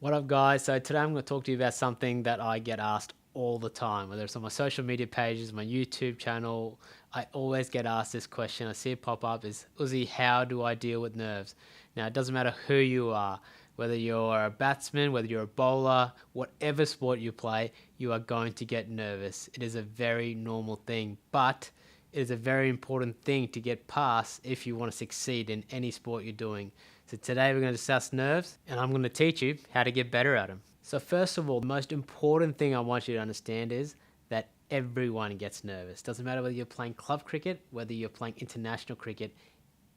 What up, guys? So today I'm going to talk to you about something that I get asked all the time, whether it's on my social media pages, my YouTube channel. I always get asked this question. I see it pop up is, Uzi, how do I deal with nerves? Now, it doesn't matter who you are, whether you're a batsman, whether you're a bowler, whatever sport you play, you are going to get nervous. It is a very normal thing, but it is a very important thing to get past if you want to succeed in any sport you're doing. So today we're going to discuss nerves, and I'm going to teach you how to get better at them. So first of all, the most important thing I want you to understand is that everyone gets nervous. Doesn't matter whether you're playing club cricket, whether you're playing international cricket,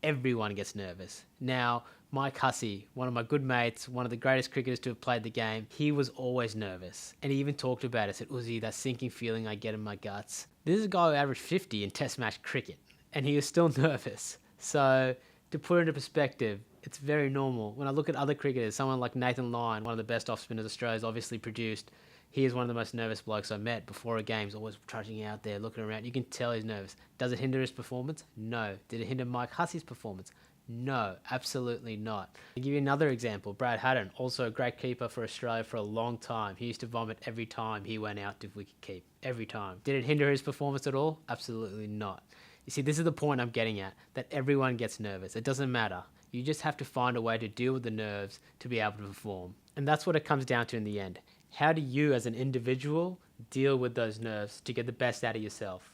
everyone gets nervous. Now, Mike Hussey, one of my good mates, one of the greatest cricketers to have played the game, he was always nervous. And he even talked about it, said, Uzi, that sinking feeling I get in my guts. This is a guy who averaged 50 in test match cricket, and he was still nervous. So to put it into perspective, it's very normal. When I look at other cricketers, someone like Nathan Lyon, one of the best off spinners Australia's obviously produced, he is one of the most nervous blokes I met before a game. He's always trudging out there, looking around. You can tell he's nervous. Does it hinder his performance? No. Did it hinder Mike Hussey's performance? No, absolutely not. I'll give you another example. Brad Haddon, also a great keeper for Australia for a long time. He used to vomit every time he went out to wicket keep. Every time. Did it hinder his performance at all? Absolutely not. You see, this is the point I'm getting at, that everyone gets nervous. It doesn't matter. You just have to find a way to deal with the nerves to be able to perform. And that's what it comes down to in the end. How do you as an individual deal with those nerves to get the best out of yourself?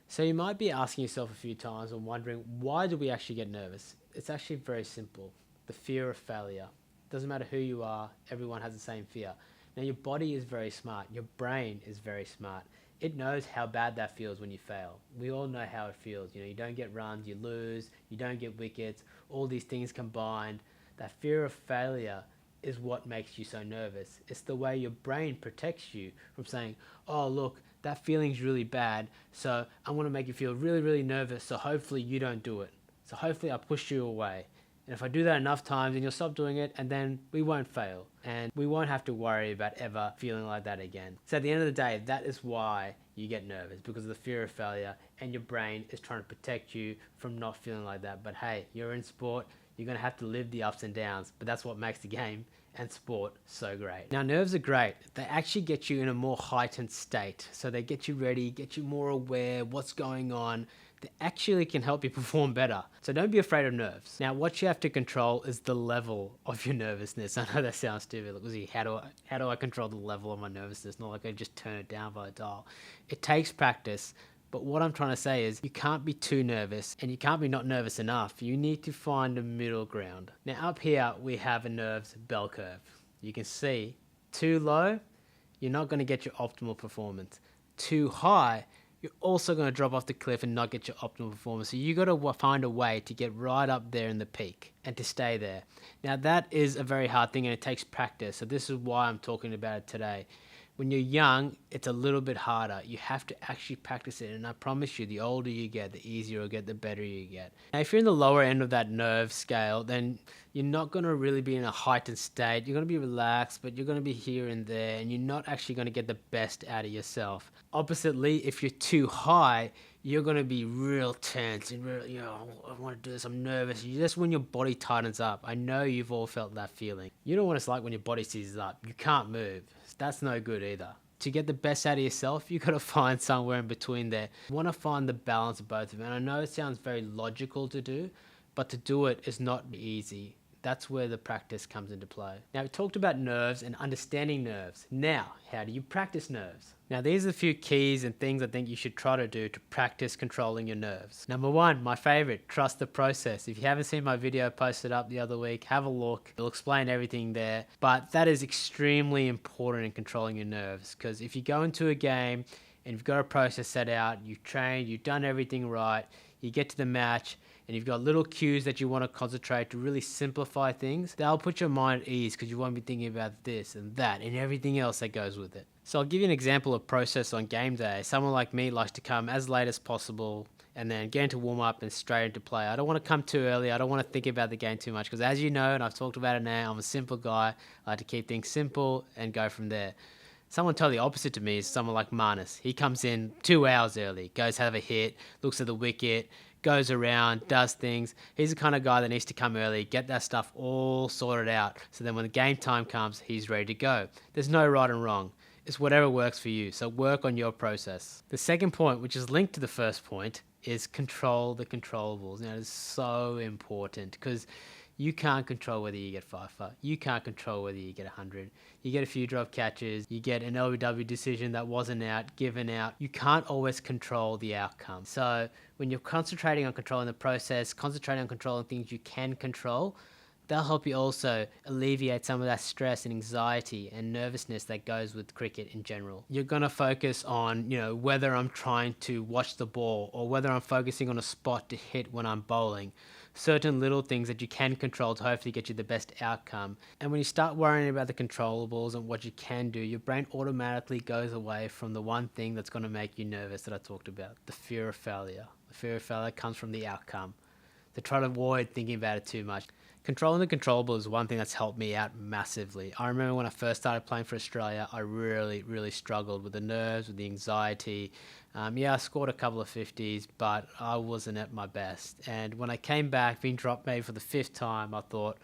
So you might be asking yourself a few times and wondering, why do we actually get nervous? It's actually very simple. The fear of failure. Doesn't matter who you are, everyone has the same fear. Now your body is very smart. Your brain is very smart. It knows how bad that feels when you fail. We all know how it feels. You don't get runs, you lose, you don't get wickets, all these things combined. That fear of failure is what makes you so nervous. It's the way your brain protects you from saying, oh, look, that feeling's really bad, so I'm going to make you feel really, really nervous, so hopefully you don't do it. So hopefully I'll push you away. And if I do that enough times, then you'll stop doing it, and then we won't fail. And we won't have to worry about ever feeling like that again. So at the end of the day, that is why you get nervous, because of the fear of failure, and your brain is trying to protect you from not feeling like that. But hey, you're in sport, you're going to have to live the ups and downs, but that's what makes the game and sport so great. Now, nerves are great. They actually get you in a more heightened state. So they get you ready, get you more aware what's going on. They actually can help you perform better. So don't be afraid of nerves. Now, what you have to control is the level of your nervousness. I know that sounds stupid. Look, see, how do I control the level of my nervousness? Not like I just turn it down by a dial. It takes practice. But what I'm trying to say is you can't be too nervous and you can't be not nervous enough. You need to find a middle ground. Now up here we have a nerves bell curve. You can see too low, you're not going to get your optimal performance. Too high, you're also going to drop off the cliff and not get your optimal performance. So you got to find a way to get right up there in the peak and to stay there. Now that is a very hard thing and it takes practice. So this is why I'm talking about it today. When you're young, it's a little bit harder. You have to actually practice it. And I promise you, the older you get, the easier it'll get, the better you get. Now, if you're in the lower end of that nerve scale, then you're not going to really be in a heightened state. You're going to be relaxed, but you're going to be here and there, and you're not actually going to get the best out of yourself. Oppositely, if you're too high, you're going to be real tense and real, I want to do this, I'm nervous. Just when your body tightens up. I know you've all felt that feeling. You know what it's like when your body seizes up. You can't move. That's no good either. To get the best out of yourself, you got to find somewhere in between there. You want to find the balance of both of them. And I know it sounds very logical to do, but to do it is not easy. That's where the practice comes into play. Now, we talked about nerves and understanding nerves. Now, how do you practice nerves? Now, these are a few keys and things I think you should try to do to practice controlling your nerves. Number one, my favorite, trust the process. If you haven't seen my video posted up the other week, have a look. It'll explain everything there. But that is extremely important in controlling your nerves, because if you go into a game and you've got a process set out, you've trained, you've done everything right, you get to the match, and you've got little cues that you want to concentrate to really simplify things, that'll put your mind at ease because you won't be thinking about this and that and everything else that goes with it. So I'll give you an example of process on game day. Someone like me likes to come as late as possible and then get into warm up and straight into play. I don't want to come too early. I don't want to think about the game too much because, as you know, and I've talked about it now, I'm a simple guy. I like to keep things simple and go from there. Someone totally opposite to me is someone like Marnus. He comes in 2 hours early, goes have a hit, looks at the wicket, goes around, does things. He's the kind of guy that needs to come early, get that stuff all sorted out. So then when the game time comes, he's ready to go. There's no right and wrong. It's whatever works for you. So work on your process. The second point, which is linked to the first point, is control the controllables. Now, it's so important because you can't control whether you get 5 for. You can't control whether you get 100. You get a few drop catches. You get an LBW decision that wasn't out, given out. You can't always control the outcome. So when you're concentrating on controlling the process, concentrating on controlling things you can control, they'll help you also alleviate some of that stress and anxiety and nervousness that goes with cricket in general. You're going to focus on, whether I'm trying to watch the ball or whether I'm focusing on a spot to hit when I'm bowling. Certain little things that you can control to hopefully get you the best outcome. And when you start worrying about the controllables and what you can do, your brain automatically goes away from the one thing that's going to make you nervous that I talked about, the fear of failure. The fear of failure comes from the outcome. To try to avoid thinking about it too much. Controlling the controllable is one thing that's helped me out massively. I remember when I first started playing for Australia, I really, really struggled with the nerves, with the anxiety. I scored a couple of 50s, but I wasn't at my best. And when I came back, being dropped maybe for the 5th time, I thought,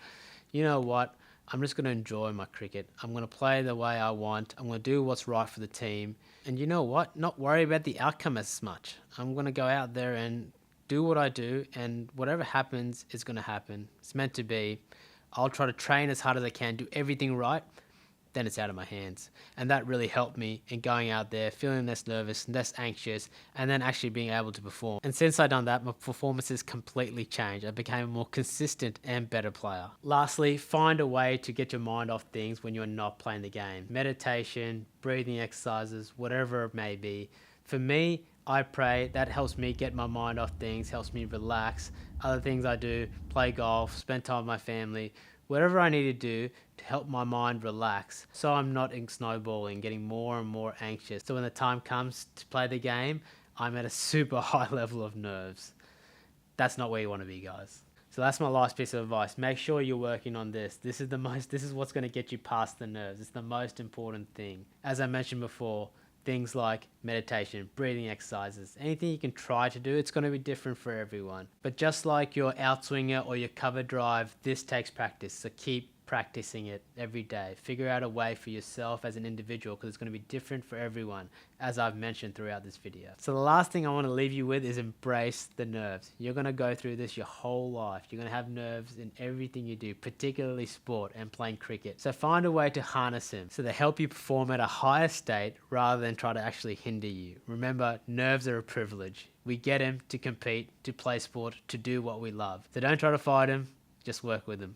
you know what? I'm just going to enjoy my cricket. I'm going to play the way I want. I'm going to do what's right for the team. And you know what? Not worry about the outcome as much. I'm going to go out there and do what I do, and whatever happens is going to happen. It's meant to be. I'll try to train as hard as I can, do everything right, then it's out of my hands. And that really helped me in going out there, feeling less nervous, less anxious, and then actually being able to perform. And since I've done that, my performances completely changed. I became a more consistent and better player. Lastly, find a way to get your mind off things when you're not playing the game. Meditation, breathing exercises, whatever it may be. For me, I pray. That helps me get my mind off things, helps me relax. Other things I do, play golf, spend time with my family, whatever I need to do to help my mind relax so I'm not snowballing, getting more and more anxious. So when the time comes to play the game, I'm at a super high level of nerves. That's not where you want to be, guys. So that's my last piece of advice. Make sure you're working on this. This is what's going to get you past the nerves. It's the most important thing. As I mentioned before, things like meditation, breathing exercises, anything you can try to do, it's going to be different for everyone. But just like your outswinger or your cover drive, this takes practice. So keep practicing it every day. Figure out a way for yourself as an individual because it's going to be different for everyone, as I've mentioned throughout this video. So the last thing I want to leave you with is embrace the nerves. You're going to go through this your whole life. You're going to have nerves in everything you do, particularly sport and playing cricket. So find a way to harness them so they help you perform at a higher state rather than try to actually hinder you. Remember, nerves are a privilege. We get them to compete, to play sport, to do what we love. So don't try to fight them, just work with them.